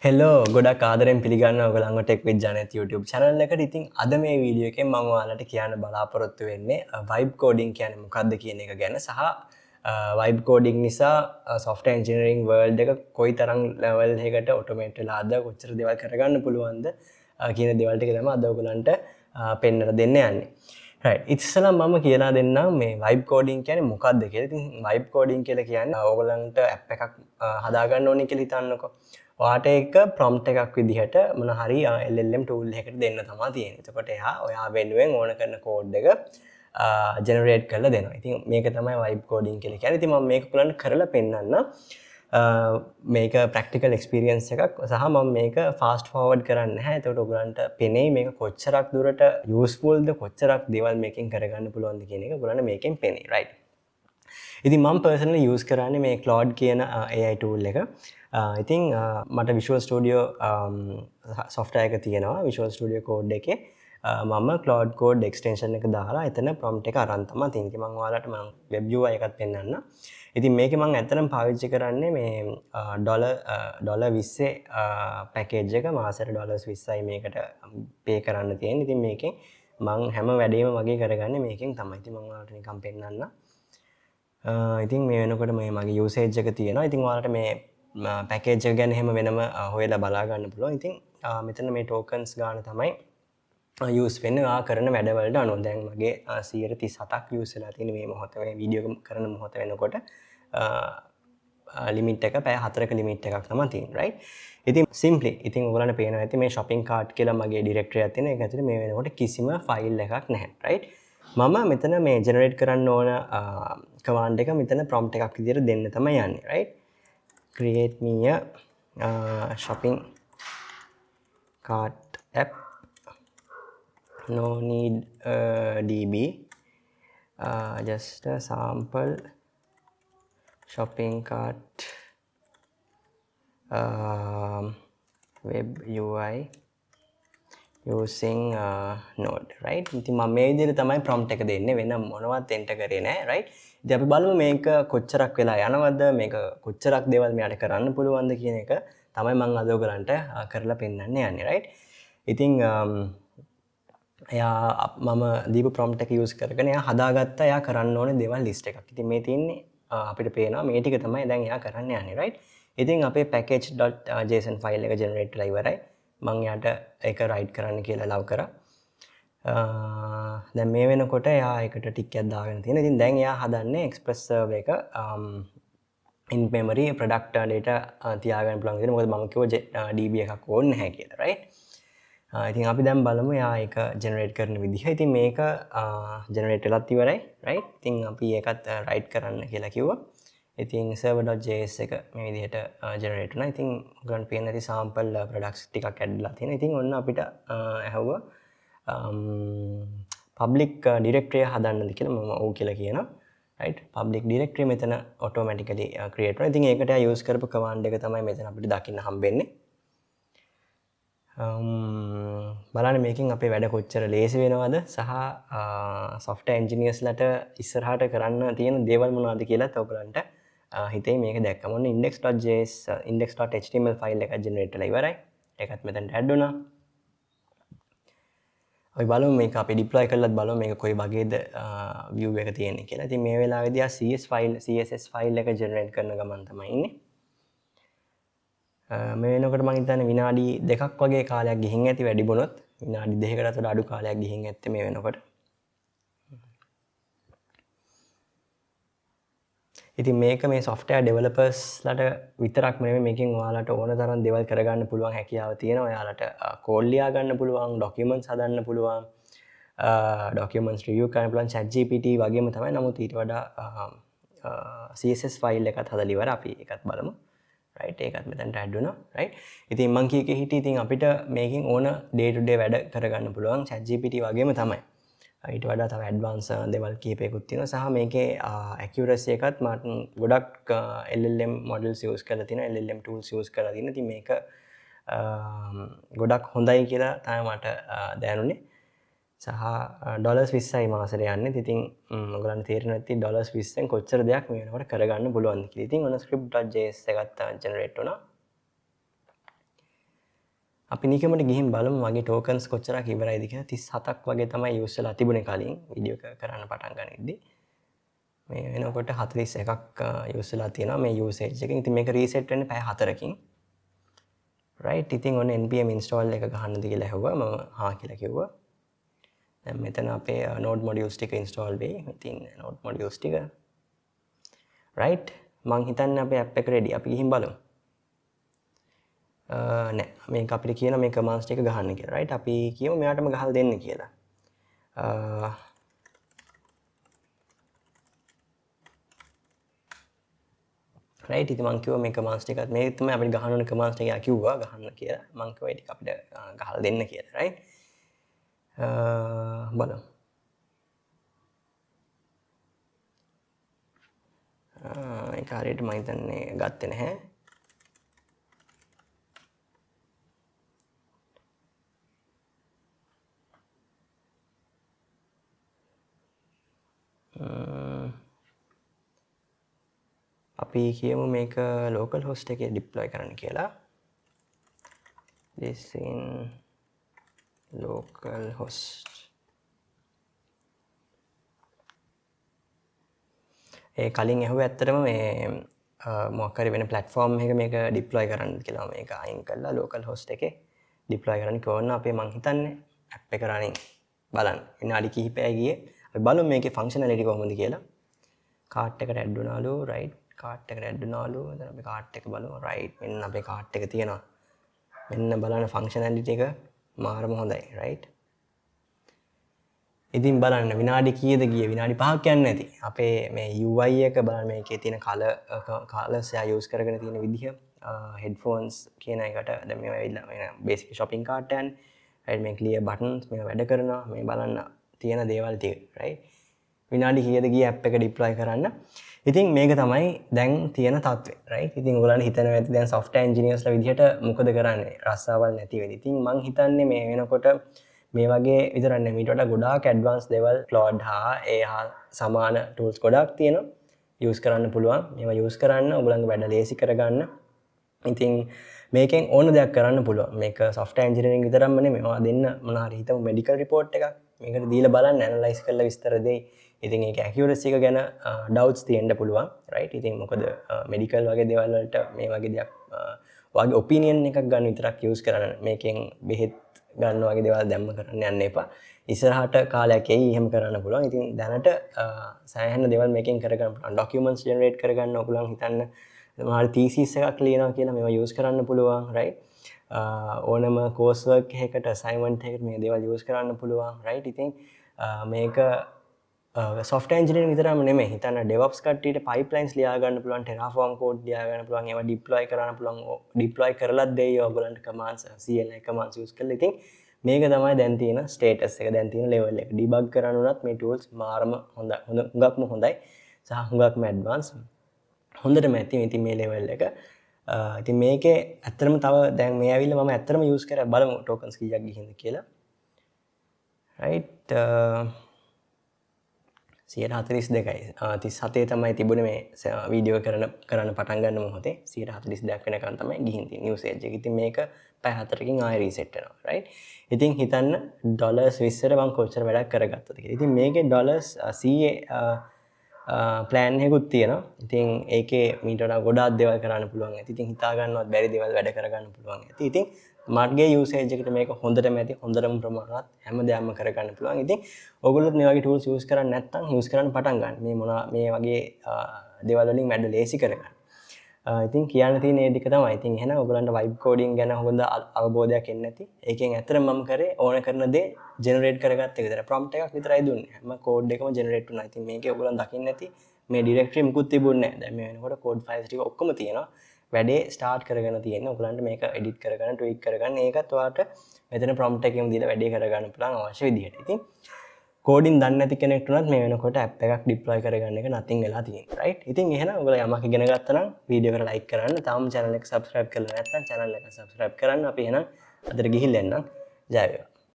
Hello ගොඩක් ආදරෙන් පිළිගන්න ඔයගොල්ලන්ව ටෙක් විත් ජනත් YouTube channel එකට. ඉතින් අද මේ වීඩියෝ එකෙන් මම ඔයාලට කියන්න බලාපොරොත්තු වෙන්නේ vibe coding කියන්නේ මොකක්ද කියන එක ගැන සහ vibe coding නිසා software engineering world එක කොයිතරම් level එකකට automate වෙලාද කොච්චර දේවල් කරගන්න පුළුවන්ද කියන දේවල් ටික තමයි අද ඔයගොල්ලන්ට පෙන්නලා දෙන්න යන්නේ. right ඉතින්සලා මම කියලා දෙන්නම් මේ vibe coding කියන්නේ මොකක්ද කියලා. ඉතින් vibe coding කියලා කියන්නේ ඔයගොල්ලන්ට app එකක් හදාගන්න ඕනේ කියලා හිතන්නකෝ. ඔයාට එක ප්‍රොම්ප්ට් එකක් විදිහට මොන හරි LLM tool එකකට දෙන්න තමයි තියෙන්නේ. එතකොට එයා ඔයා වෙනුවෙන් ඕන කරන කෝඩ් එක ජෙනරේට් කරලා දෙනවා. ඉතින් මේක තමයි vibe coding කියලා කියන්නේ. ඉතින් මම මේක ඔයගලන්ට කරලා පෙන්නන්න. මේක ප්‍රැක්ටිකල් එක්ස්පීරියන්ස් එකක් සහ මම මේක ෆාස්ට් ෆෝවර්ඩ් කරන්නේ නැහැ. එතකොට ඔයගලන්ට පෙනේ මේක කොච්චරක් දුරට යූස්ෆුල්ද කොච්චරක් දේවල් මේකෙන් කරගන්න පුළුවන්ද කියන එක ඔයගලන්ට මේකෙන් පෙනේ. right. ඉතින් මම පර්සනලි යූස් කරන්නේ මේ Claude කියන AI tool එක. ඉතින් මට Visual Studio software එක තියෙනවා. Visual Studio Code එකේ මම Claude Code extension එක දාලා එතන prompt එක අරන් තමයි තියෙන්නේ. ඉතින් මම ඔයාලට web UI එකත් පෙන්නන්න. ඉතින් මේකේ මම ඇත්තටම පාවිච්චි කරන්නේ මේ $20 package එක මාසෙට $20යි මේකට pay කරන්න තියෙන්නේ. ඉතින් මේකෙන් මම හැම වැඩේම වගේ කරගන්නේ මේකෙන් තමයි. ඉතින් මම ඔයාලට නිකන් පෙන්නන්න. ඉතින් මේ වෙනකොට මේ මගේ යූසේජ් එක තියෙනවා. ඉතින් ඔයාලට මේ පැකේජ් එක ගැන එහෙම වෙනම හොයලා බලා ගන්න පුළුවන්. ඉතින් මෙතන මේ ටෝකන්ස් ගන්න තමයි යූස් වෙන්නේ ඔයා කරන වැඩවලට අනුව. දැන් මගේ 137ක් යූස් වෙලා තියෙන මේ මොහොතේ මේ වීඩියෝ කරන මොහොත වෙනකොට ලිමිට් එක පැය 4ක ලිමිට් එකක් තමයි තියෙන්නේ. right. ඉතින් සිම්ප්ලි ඉතින් ඔයගොල්ලන්ට පේනවා ඇති මේ shopping cart කියලා මගේ ඩිරෙක්ටරි එකක් තියෙන. ඒක ඇතුලේ මේ වෙනකොට කිසිම ෆයිල් එකක් නැහැ. right. මම මෙතන මේ ජෙනරේට් කරන්න ඕන කමාන්ඩ් එක මෙතන ප්‍රොම්ප්ට් එකක් විදිහට දෙන්න තමයි යන්නේ. right. create me a shopping cart app, no need db, just a sample shopping cart web UI using node. right. ඉතින් මම මේ විදිහට තමයි prompt එක දෙන්නේ, වෙන මොනවත් enter කරේ නැහැ. right. ඉතින් අපි බලමු මේක කොච්චරක් වෙලා යනවද, මේක කොච්චරක් දේවල් මෙයාට කරන්න පුළුවන්ද කියන එක තමයි මම අද ඔයගලන්ට කරලා පෙන්නන්න යන්නේ. right. ඉතින් එයා මම දීපු prompt එක use කරගෙන එයා හදාගත්ත එයා කරන්න ඕනේ දේවල් list එකක්. ඉතින් මේ තියෙන්නේ අපිට පේනවා මේ ටික තමයි දැන් එයා කරන්න යන්නේ. right. ඉතින් අපේ package.json file එක generate වෙලා ඉවරයි. මම යාට ඒක write කරන්න කියලා allow කරා. දැන් මේ වෙනකොට එයා ඒකට ටික් එකක් දාගෙන තියෙනවා. ඉතින් දැන් එයා හදන්නේ express server එක in memory product data තියාගන්න පුළුවන් විදිහට. මොකද මම කිව්වා db එකක් ඕනේ නැහැ කියලා. right. ඉතින් අපි දැන් බලමු එයා ඒක generate කරන විදිහ. ඉතින් මේක generate වෙලත් ඉවරයි. right. ඉතින් අපි ඒකත් write කරන්න කියලා කිව්වා. ඉතින් server.js එක මේ විදිහට generate වුණා. ඉතින් ඔයගලන්ට පේන ඇති sample products ටිකක් add වෙලා තියෙනවා. ඉතින් ඔන්න අපිට ඇහුවා public directory හදන්නද කියලා. මම ඔව් කියලා කියනවා. right. public directory මෙතන automatically create වෙනවා. ඉතින් ඒකට use කරපු command එක තමයි මෙතන අපිට දකින්න හම්බෙන්නේ. බලන්න මේකෙන් අපේ වැඩ කොච්චර ලේසි වෙනවද සහ software engineers ලට ඉස්සරහට කරන්න තියෙන දේවල් මොනවද කියලාත් ඔයගලන්ට හිතේ මේක දැක්කම ඔන්න index.js index.html ෆයිල් එකක් generate වෙලා ඉවරයි. ඒකත් මෙතනට add වුණා. අපි බලමු මේක අපි deploy කරලත් බලමු මේක කොයි වගේද view එක තියෙන්නේ කියලා. ඉතින් මේ වෙලාවේදී CSS ෆයිල් එක generate කරන ගමන් තමයි ඉන්නේ. මේ වෙනකොට මම හිතන්නේ විනාඩි 2ක් වගේ කාලයක් ගිහින් ඇති, වැඩි වුණොත් විනාඩි 2කටත් වඩා අඩු කාලයක් ගිහින් ඇත්තේ මේ වෙනකොට. ඉතින් මේක මේ software developers ලට විතරක් නෙමෙයි, මේකෙන් ඔයාලට ඕන තරම් දේවල් කරගන්න පුළුවන් හැකියාව තියෙනවා. ඔයාලට කෝඩ් ලියා ගන්න පුළුවන්, documents හදන්න පුළුවන්, documents review කරන්න පුළුවන්, ChatGPT වගේම තමයි. නමුත් ඊට වඩා CSS ෆයිල් එකත් හදලා ඉවර. අපි ඒකත් බලමු. right. ඒකත් මෙතනට add වුණා. right. ඉතින් මං කීකේ හිටියේ ඉතින් අපිට මේකෙන් ඕන day to day වැඩ කරගන්න පුළුවන් ChatGPT වගේම තමයි. ඊට වඩා තව ඇඩ්වාන්ස් දේවල් කීපයකුත් තියෙනවා. සහ මේකේ accuracy එකත් මට ගොඩක් LLM models use කරලා තියෙනවා, LLM tools use කරලා තියෙනවා. ඉතින් මේක ගොඩක් හොඳයි කියලා තමයි මට දැනුනේ. සහ $20යි මාසෙට යන්නේ. ඉතින් ඔයගලන්ට තේරෙන්නේ නැති $20ෙන් කොච්චර දෙයක් මේ වෙනකොට කරගන්න පුළුවන්ද කියලා. ඉතින් ඔන්න script.js එකත් generate වුණා. අපි නිකමට ගිහින් බලමු මගේ ටෝකන්ස් කොච්චරක් ඉවරයිද කියලා. 37ක් වගේ තමයි යූස් වෙලා තිබුණේ කලින් වීඩියෝ එක කරන්න පටන් ගනිද්දි. මේ වෙනකොට 41ක් යූස් වෙලා තියෙනවා මේ යූසේජ් එකෙන්. ඉතින් මේක රීසෙට් වෙන්නේ පැය 4කින්. right. ඉතින් ඔන්න npm install එක ගහන්නද කියලා ඇහුවා. මම හා කියලා කිව්වා. දැන් මෙතන අපේ node modules ටික install වෙයි. ඉතින් node modules ටික right. මං හිතන්නේ අපේ app එක ready. අපි ගිහින් බලමු. නෑ මේක අපිට කියන මේ කමාන්ඩ්ස් ටික ගහන්න කියලා right. අපි කියමු මෙයාටම ගහලා දෙන්න කියලා. right. ඉතින් මං කිව්වා මේ කමාන්ඩ්ස් ටිකත් මේ තමයි අපිට ගහන්න ඕන කමාන්ඩ්ස් ටික කිව්වා ගහන්න කියලා. මං කිව්වා ඒ ටික අපිට ගහලා දෙන්න කියලා right. බලමු. ඒක හරියට මම හිතන්නේ ගත්තේ නැහැ. අපි කියමු මේක local host එකේ deploy කරන්න කියලා. this in local host. ඒ කලින් ඇහුවේ ඇත්තටම මේ මොකක් හරි වෙන platform එකක මේක deploy කරන්න කියලා. මේක අයින් කරලා local host එකේ deploy කරන්න කිව්වොත් අපි මං හිතන්නේ app එක running බලන්න. විනාඩි කිහිපයක් ගියේ. අපි බලමු මේකේ functionality කොහොමද කියලා. cart එකට add වුණාලු right. cart එකට add වුණාලු. දැන් අපි cart එක බලමු right. මෙන්න අපේ cart එක තියෙනවා. මෙන්න බලන්න functionality එක මාරම හොඳයි right. ඉතින් බලන්න විනාඩි කීයද ගියේ? විනාඩි 5ක් යන්නේ නැති. අපේ මේ UI එක බලන්න මේකේ තියෙන colors එයා use කරගෙන තියෙන විදිහ headphones කියන එකට දැන් මේවා ඇවිල්ලා මේ basic shopping cart යන්නේ. right මේ clear buttons මේවා වැඩ කරනවා. මේ බලන්න තියෙන දේවල් ටික right. විනාඩි කීයද ගියේ app එක deploy කරන්න. ඉතින් මේක තමයි දැන් තියෙන තත්ත්වය right. ඉතින් ඔයගොල්ලන් හිතනවා ඇති දැන් software engineersලා විදිහට මොකද කරන්නේ? රස්සාවල් නැති වෙයි. ඉතින් මං හිතන්නේ මේ වෙනකොට මේ වගේ විතරක් නෙමෙයි ඊට වඩා ගොඩාක් ඇඩ්වාන්ස් දේවල් Claude හා ඒ හා සමාන tools ගොඩාක් තියෙනවා. use කරන්න පුළුවන්. මේවා use කරන්න ඔයගොල්ලන්ගේ වැඩ ලේසි කරගන්න. ඉතින් මේකෙන් ඕන දෙයක් කරන්න පුළුවන්. මේක software engineering විතරක්ම නෙමෙයි. මේවා දෙන්න මොන හරි හිතමු medical report එකක්. මේකට දීලා බලන්න analyze කරලා විස්තර දෙයි. ඉතින් ඒක accuracy එක ගැන doubts තියෙන්න පුළුවන් right. ඉතින් මොකද medical වගේ දේවල් වලට මේ වගේ දෙයක් ඔයාගේ opinion එකක් ගන්න විතරක් use කරන්න. මේකෙන් බෙහෙත් ගන්න වගේ දේවල් දැම්ම කරන්න යන්න එපා. ඉස්සරහට කාලයක් එයි එහෙම කරන්න පුළුවන්. ඉතින් දැනට සෑහෙන දේවල් මේකෙන් කරගන්න පුළුවන්. documents generate කරගන්න ඔයගොල්ලන් හිතන්න මොනවාරි thesis එකක් ලියනවා කියලා මේවා use කරන්න පුළුවන් right. ඕනම course work එකකට assignment එකකට මේ දේවල් use කරන්න පුළුවන් right. ඉතින් මේක software engineering විතරම නෙමෙයි හිතන්න DevOps කට්ටියට pipelines ලියා ගන්න පුළුවන් Terraform code ලියා ගන්න පුළුවන් ඒවා deploy කරන්න පුළුවන් deploy කරලත් දෙයි ඔයගොල්ලන්ට commands CLI commands use කරලා ඉතින් මේක තමයි දැන් තියෙන status එක දැන් තියෙන level එක debug කරන්න උනත් මේ tools මාරම හුඟක්ම හොඳයි සහ හුඟක්ම advanced හොඳටම ඇති ඉතින් මේ level එක ඉතින් මේකේ ඇත්තටම තව දැන් මේ ඇවිල්ලා මම ඇත්තටම use කරලා බලමු tokens කීයක් ගිහින්ද කියලා right 142යි 37 තමයි තිබුණේ මේ වීඩියෝ කරන්න පටන් ගන්න මොහොතේ 142ක් වෙනකන් තමයි ගිහින් තියෙන්නේ usage එක. ඉතින් මේක පැය 4කින් ආයෙ රීසෙට් වෙනවා right. ඉතින් හිතන්න ඩොලර්ස් 20ට මම කොච්චර වැඩක් කරගත්තද කියලා. ඉතින් මේකේ ඩොලර්ස් 100 ප්ලෑන් එකකුත් තියෙනවා. ඉතින් ඒකේ මීට වඩා ගොඩාක් දේවල් කරන්න පුළුවන් ඇති. ඉතින් හිතා ගන්නවත් බැරි දේවල් වැඩ කරගන්න පුළුවන් ඇති. ඉතින් මගේ යූසේජ් එකට මේක හොඳටම ඇති හොඳටම ප්‍රමාණවත් හැමදේම කරගන්න පුළුවන්. ඉතින් ඔයගොල්ලොත් මේ වගේ tools use කරන්නේ නැත්නම් use කරන්න පටන් ගන්න. මේ වගේ දේවල් වලින් වැඩ ලේසි කරගන්න. ඉතින් කියන්න තියෙන මේ ටික තමයි. ඉතින් එහෙනම් ඔයගොල්ලන්ට vibe coding ගැන හොඳ අවබෝධයක් එන්නේ නැති. ඒකෙන් ඇත්තටම මම කරේ ඕන කරන දේ generate කරගත්ත එක විතර prompt එකක් විතරයි දුන්නේ. හැම code එකම generate වුණා. ඉතින් මේකේ ඔයගොල්ලන් දකින්න නැති මේ directory මුකුත් තිබුණේ නැහැ. දැන් මේ වෙනකොට code files ටික ඔක්කොම තියෙනවා. වැඩේ ස්ටාර්ට් කරගෙන තියෙන්නේ. ඔයගලන්ට මේක එඩිට් කරගන්න, ට්වීක් කරගන්න. ඒකත් ඔයාලට මෙතන prompt එකේම දීලා වැඩේ කරගන්න පුළුවන් අවශ්‍ය විදිහට. ඉතින් කෝඩින් දන්නේ නැති කෙනෙක්ට උනත් මේ වෙනකොට app එකක් deploy කරගන්න එක nothing වෙලා තියෙනවා. right? ඉතින් එහෙනම් ඔයගොල්ලෝ යමක් ඉගෙන ගත්තා නම් වීඩියෝ එකට like කරන්න. තාම channel එක subscribe කරලා නැත්නම් channel එක subscribe කරන්න. අපි එහෙනම් අදට ගිහිල්ලා එන්නම්. ජය වේවා.